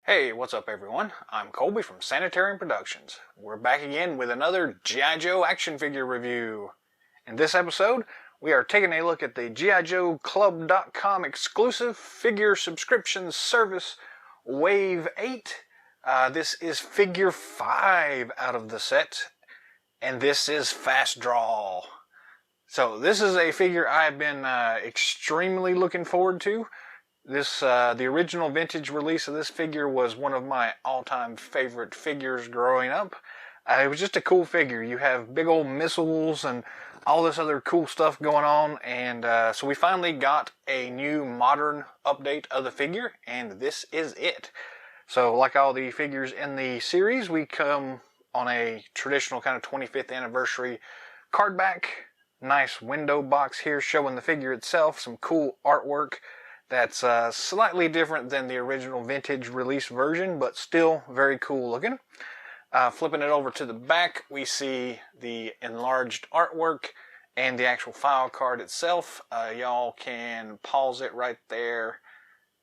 Hey, what's up everyone? I'm Colby from Sanitarium Productions. We're back again with another G.I. Joe action figure review. In this episode, we are taking a look at the G.I. Joe Club.com exclusive figure subscription service, Wave 8. This is figure 5 out of the set, and this is Fast Draw. So this is a figure I've been extremely looking forward to. The original vintage release of this figure was one of my all-time favorite figures growing up. It was just a cool figure. You have big old missiles and all this other cool stuff going on, and so we finally got a new modern update of the figure, and this is it. So like all the figures in the series, we come on a traditional kind of 25th anniversary card back. Nice window box here showing the figure itself, some cool artwork that's slightly different than the original vintage release version, but still very cool looking. Flipping it over to the back, we see the enlarged artwork and the actual file card itself. Y'all can pause it right there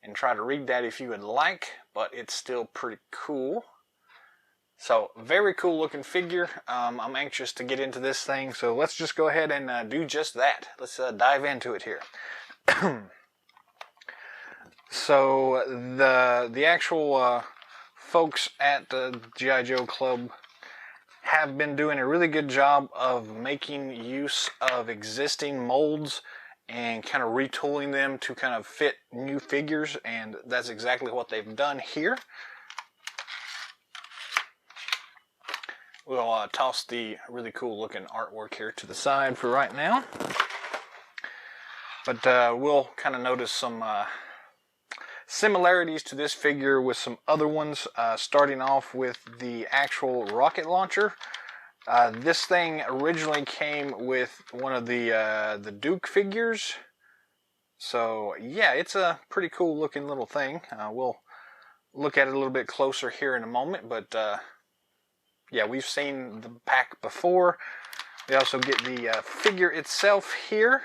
and try to read that if you would like, but it's still pretty cool. So, very cool looking figure. I'm anxious to get into this thing, so let's just go ahead and do just that. Let's dive into it here. So, the actual folks at the G.I. Joe Club have been doing a really good job of making use of existing molds and kind of retooling them to kind of fit new figures, and that's exactly what they've done here. We'll toss the really cool looking artwork here to the side for right now. But we'll kind of notice some similarities to this figure with some other ones, starting off with the actual rocket launcher. This thing originally came with one of the Duke figures. So yeah, it's a pretty cool looking little thing. We'll look at it a little bit closer here in a moment, but yeah, we've seen the pack before. We also get the figure itself here,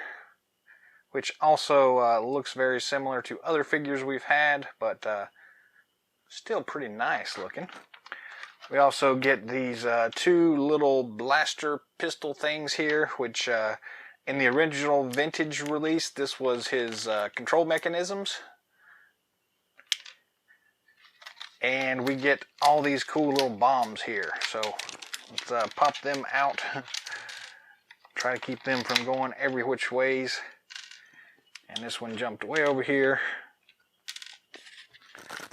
which also looks very similar to other figures we've had, but still pretty nice looking. We also get these two little blaster pistol things here, which in the original vintage release, this was his control mechanisms. And we get all these cool little bombs here. So let's pop them out. Try to keep them from going every which ways. And this one jumped way over here.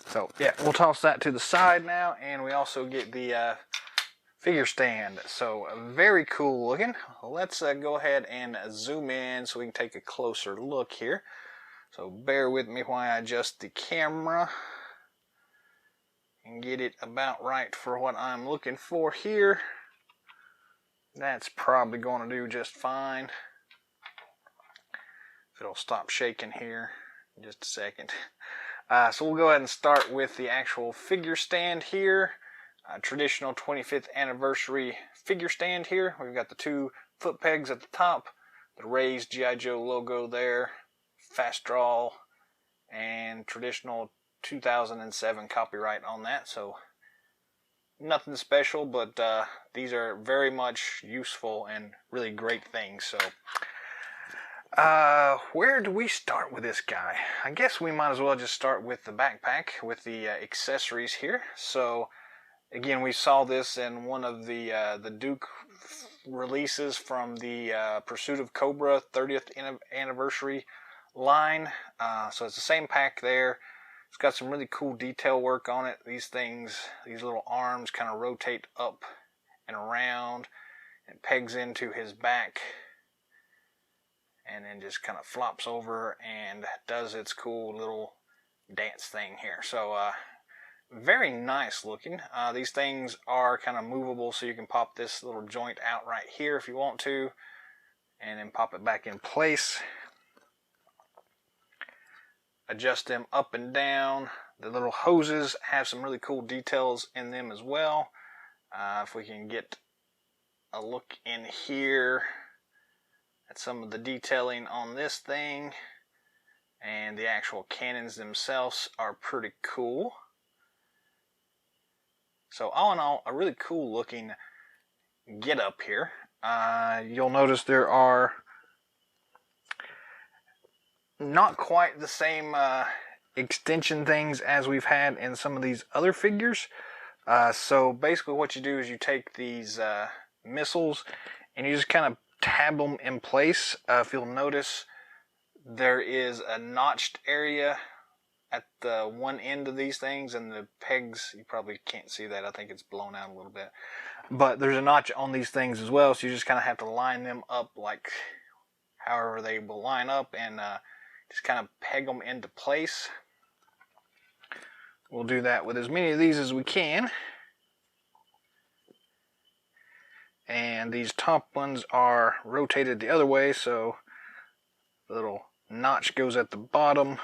So yeah, we'll toss that to the side now. And we also get the figure stand. So very cool looking. Let's go ahead and zoom in so we can take a closer look here. So bear with me while I adjust the camera and get it about right for what I'm looking for here. That's probably going to do just fine. If it'll stop shaking here in just a second. So we'll go ahead and start with the actual figure stand here. Traditional 25th anniversary figure stand here. We've got the two foot pegs at the top, the raised G.I. Joe logo there, Fast Draw, and traditional 2007 copyright on that. So nothing special, but these are very much useful and really great things. So where do we start with this guy? I guess we might as well just start with the backpack with the accessories here. So again, we saw this in one of the Duke releases from the Pursuit of Cobra 30th anniversary line. So it's the same pack there. It's got some really cool detail work on it. These things, these little arms kind of rotate up and around and pegs into his back and then just kind of flops over and does its cool little dance thing here. So very nice looking. These things are kind of movable, so you can pop this little joint out right here if you want to and then pop it back in place. Adjust them up and down. The little hoses have some really cool details in them as well. If we can get a look in here at some of the detailing on this thing, and the actual cannons themselves are pretty cool. So all in all, a really cool looking get up here. You'll notice there are not quite the same extension things as we've had in some of these other figures. So basically what you do is you take these missiles and you just kind of tab them in place. If you'll notice, there is a notched area at the one end of these things, and the pegs, you probably can't see that. I think it's blown out a little bit. But there's a notch on these things as well, so you just kind of have to line them up like however they will line up, and just kind of peg them into place. We'll do that with as many of these as we can. And these top ones are rotated the other way, so the little notch goes at the bottom.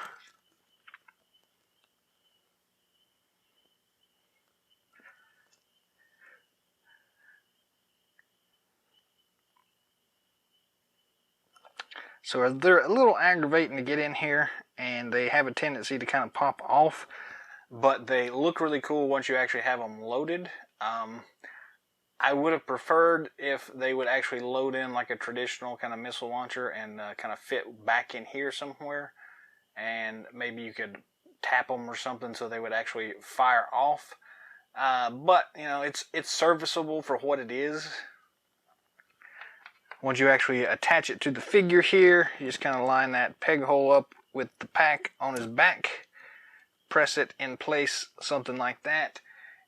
So they're a little aggravating to get in here, and they have a tendency to kind of pop off, but they look really cool once you actually have them loaded. I would have preferred if they would actually load in like a traditional kind of missile launcher and kind of fit back in here somewhere, and maybe you could tap them or something so they would actually fire off. But you know, it's serviceable for what it is. Once you actually attach it to the figure here, you just kind of line that peg hole up with the pack on his back, press it in place, something like that,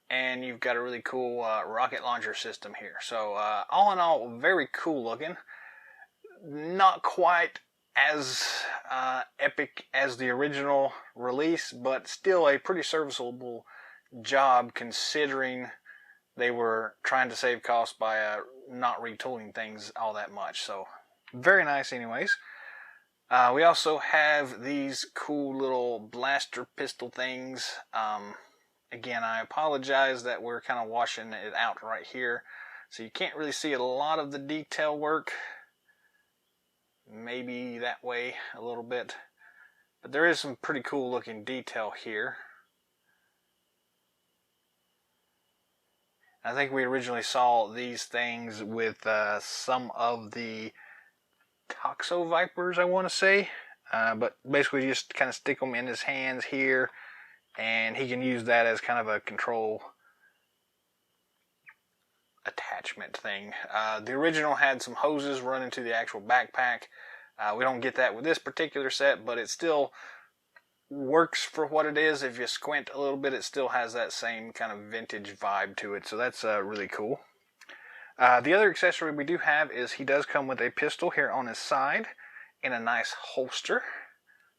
and you've got a really cool rocket launcher system here. So all in all, very cool looking. Not quite as epic as the original release, but still a pretty serviceable job considering they were trying to save costs by not retooling things all that much. So very nice anyways. We also have these cool little blaster pistol things. Again, I apologize that we're kind of washing it out right here, so you can't really see a lot of the detail work. Maybe that way a little bit, but there is some pretty cool looking detail here. I think we originally saw these things with some of the Toxo Vipers, I want to say. But basically just kind of stick them in his hands here, and he can use that as kind of a control attachment thing. The original had some hoses running to the actual backpack. We don't get that with this particular set, but it still works for what it is. If you squint a little bit, it still has that same kind of vintage vibe to it, so that's really cool. The other accessory we do have is he does come with a pistol here on his side in a nice holster.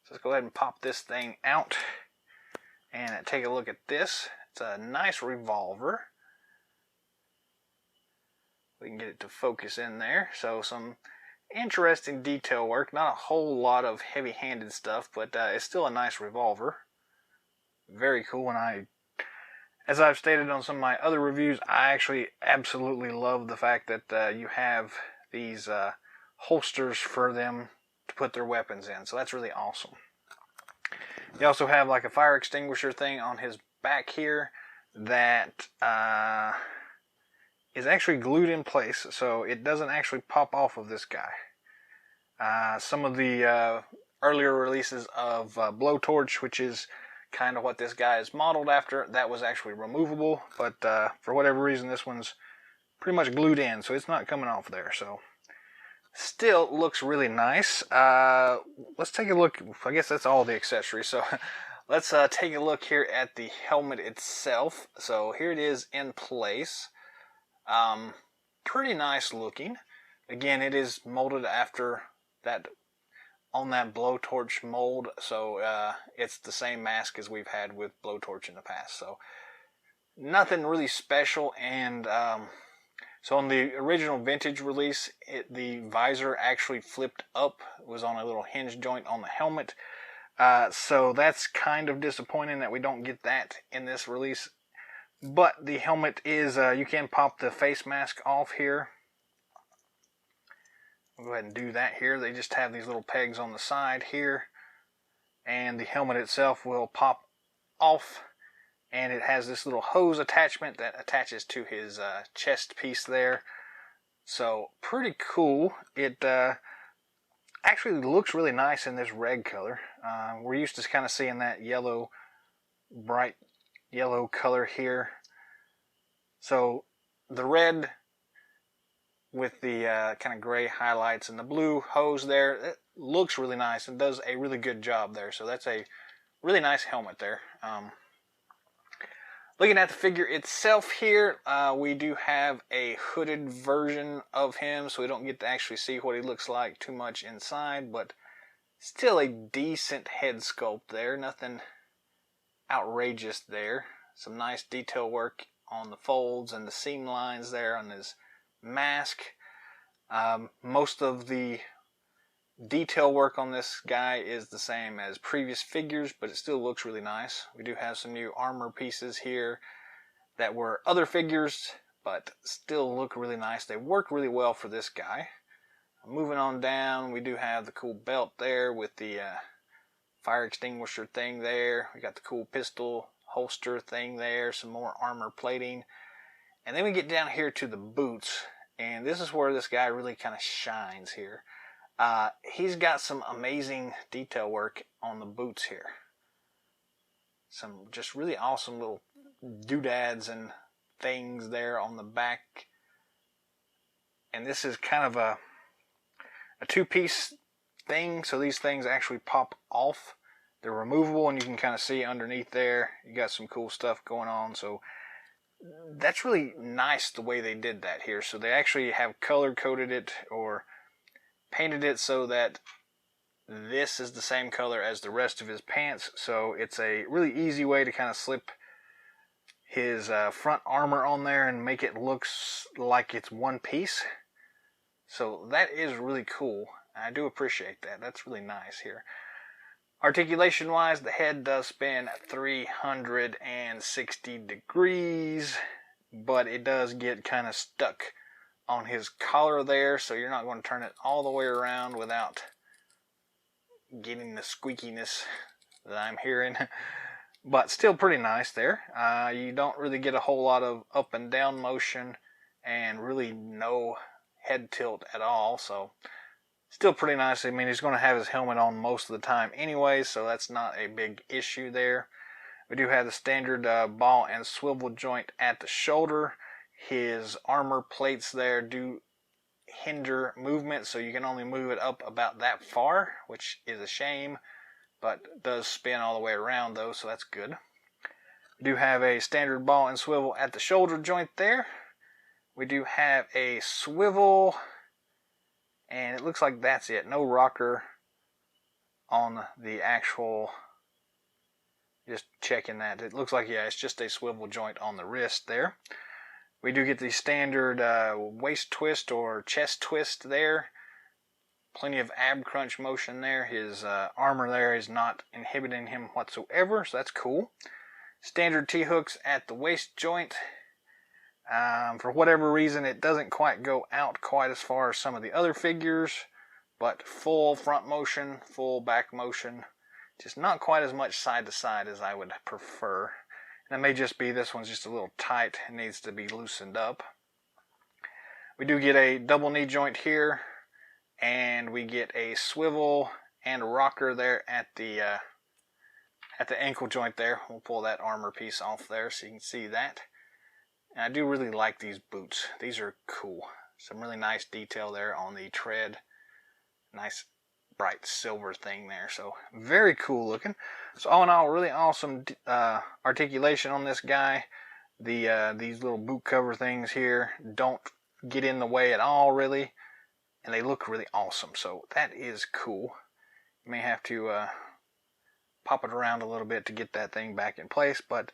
So let's go ahead and pop this thing out and take a look at this. It's a nice revolver. We can get it to focus in there. So some interesting detail work, not a whole lot of heavy-handed stuff, but it's still a nice revolver. Very cool, and as I've stated on some of my other reviews, I actually absolutely love the fact that you have these holsters for them to put their weapons in, so that's really awesome. You also have like a fire extinguisher thing on his back here that is actually glued in place, so it doesn't actually pop off of this guy. Some of the earlier releases of Blowtorch, which is kind of what this guy is modeled after, that was actually removable, but for whatever reason this one's pretty much glued in, so it's not coming off there. So still looks really nice. Let's take a look. I guess that's all the accessories, so let's take a look here at the helmet itself. So here it is in place. Pretty nice looking. Again, it is molded after that, on that Blowtorch mold, so it's the same mask as we've had with Blowtorch in the past, so nothing really special. And so on the original vintage release, the visor actually flipped up. It was on a little hinge joint on the helmet, so that's kind of disappointing that we don't get that in this release. But the helmet is, you can pop the face mask off here. I'll go ahead and do that here. They just have these little pegs on the side here, and the helmet itself will pop off, and it has this little hose attachment that attaches to his chest piece there. So pretty cool. It actually looks really nice in this red color. We're used to kind of seeing that yellow, bright yellow color here. So the red with the kind of gray highlights and the blue hose there, it looks really nice and does a really good job there. So that's a really nice helmet there. Looking at the figure itself here, we do have a hooded version of him, so we don't get to actually see what he looks like too much inside, but still a decent head sculpt there. Nothing outrageous there. Some nice detail work on the folds and the seam lines there on his mask. Most of the detail work on this guy is the same as previous figures, but it still looks really nice. We do have some new armor pieces here that were other figures, but still look really nice. They work really well for this guy. Moving on down, we do have the cool belt there with the fire extinguisher thing there. We got the cool pistol holster thing there, some more armor plating. And then we get down here to the boots, and this is where this guy really kind of shines here. He's got some amazing detail work on the boots here. Some just really awesome little doodads and things there on the back. And this is kind of a two-piece thing, so these things actually pop off. They're removable, and you can kind of see underneath there. You got some cool stuff going on, so that's really nice the way they did that here. So they actually have color-coded it or painted it so that this is the same color as the rest of his pants, so it's a really easy way to kind of slip his front armor on there and make it look like it's one piece. So that is really cool. I do appreciate that. That's really nice here. Articulation wise, the head does spin 360 degrees, but it does get kind of stuck on his collar there, so you're not going to turn it all the way around without getting the squeakiness that I'm hearing. But still pretty nice there. You don't really get a whole lot of up and down motion and really no head tilt at all, so still pretty nice. I mean, he's going to have his helmet on most of the time anyway, so that's not a big issue there. We do have the standard ball and swivel joint at the shoulder. His armor plates there do hinder movement, so you can only move it up about that far, which is a shame, but does spin all the way around though, so that's good. We do have a standard ball and swivel at the shoulder joint there. We do have a swivel, and it looks like that's it. No rocker on the actual, just checking that. It looks like, yeah, it's just a swivel joint on the wrist there. We do get the standard waist twist or chest twist there. Plenty of ab crunch motion there. His armor there is not inhibiting him whatsoever, so that's cool. Standard T-hooks at the waist joint. For whatever reason, it doesn't quite go out quite as far as some of the other figures, but full front motion, full back motion. Just not quite as much side to side as I would prefer. That may just be this one's just a little tight and needs to be loosened up. We do get a double knee joint here, and we get a swivel and a rocker there at the ankle joint there. We'll pull that armor piece off there so you can see that. And I do really like these boots. These are cool. Some really nice detail there on the tread. Nice bright silver thing there, so very cool looking. So all in all, really awesome articulation on this guy. These little boot cover things here don't get in the way at all really, and they look really awesome, so that is cool. You may have to pop it around a little bit to get that thing back in place, but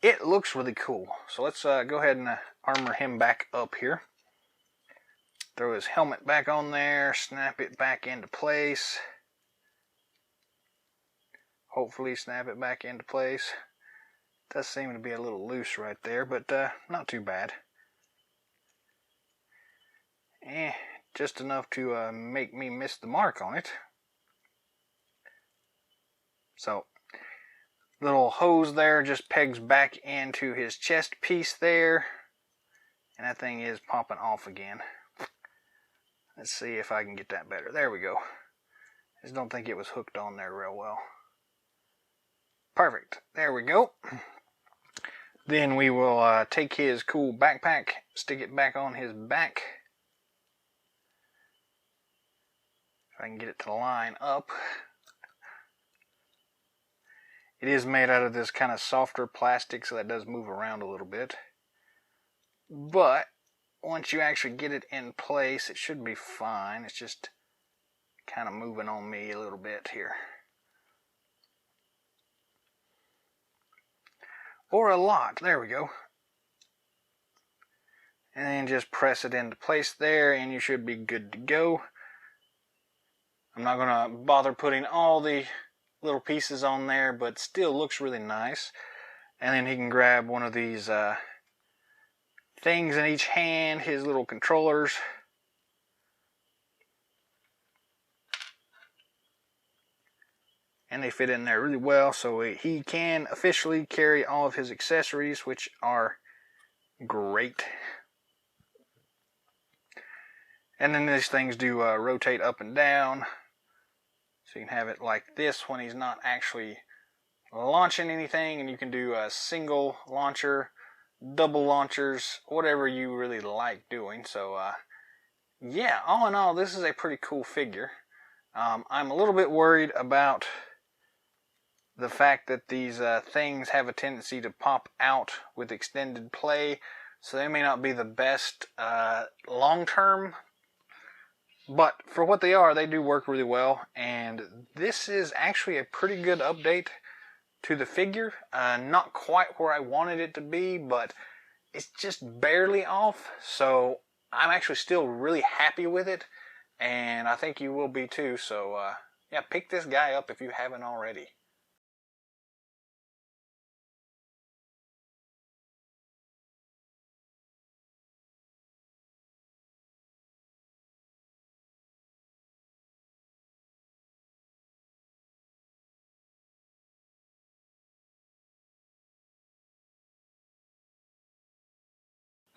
it looks really cool. So let's go ahead and armor him back up here. Throw his helmet back on there, snap it back into place. Hopefully snap it back into place. Does seem to be a little loose right there, but not too bad. Just enough to make me miss the mark on it. So, little hose there just pegs back into his chest piece there. And that thing is popping off again. Let's see if I can get that better. There we go. I just don't think it was hooked on there real well. Perfect. There we go. Then we will take his cool backpack, stick it back on his back. If I can get it to line up. It is made out of this kind of softer plastic, so that does move around a little bit. But once you actually get it in place, it should be fine. It's just kind of moving on me a little bit here. Or a lot. There we go. And then just press it into place there, and you should be good to go. I'm not going to bother putting all the little pieces on there, but still looks really nice. And then he can grab one of these things in each hand, his little controllers. And they fit in there really well, so he can officially carry all of his accessories, which are great. And then these things do rotate up and down, so you can have it like this when he's not actually launching anything, and you can do a single launcher, double launchers, whatever you really like doing. So yeah, all in all, this is a pretty cool figure. I'm a little bit worried about the fact that these things have a tendency to pop out with extended play, so they may not be the best long term, but for what they are, they do work really well. And this is actually a pretty good update to the figure. Not quite where I wanted it to be, but it's just barely off, so I'm actually still really happy with it, and I think you will be too. So yeah, pick this guy up if you haven't already.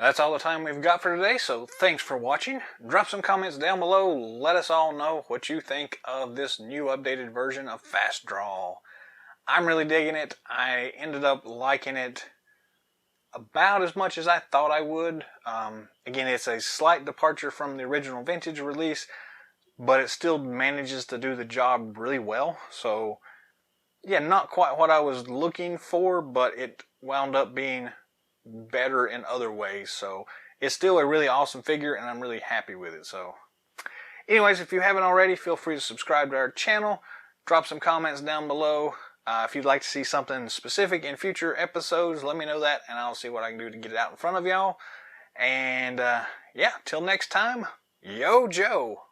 That's all the time we've got for today, so thanks for watching. Drop some comments down below. Let us all know what you think of this new updated version of Fast Draw. I'm really digging it. I ended up liking it about as much as I thought I would. Again, it's a slight departure from the original vintage release, but it still manages to do the job really well. So yeah, not quite what I was looking for, but it wound up being better in other ways. So it's still a really awesome figure, and I'm really happy with it. So anyways, if you haven't already, feel free to subscribe to our channel. Drop some comments down below. If you'd like to see something specific in future episodes, let me know that, and I'll see what I can do to get it out in front of y'all. And yeah, till next time, yo Joe.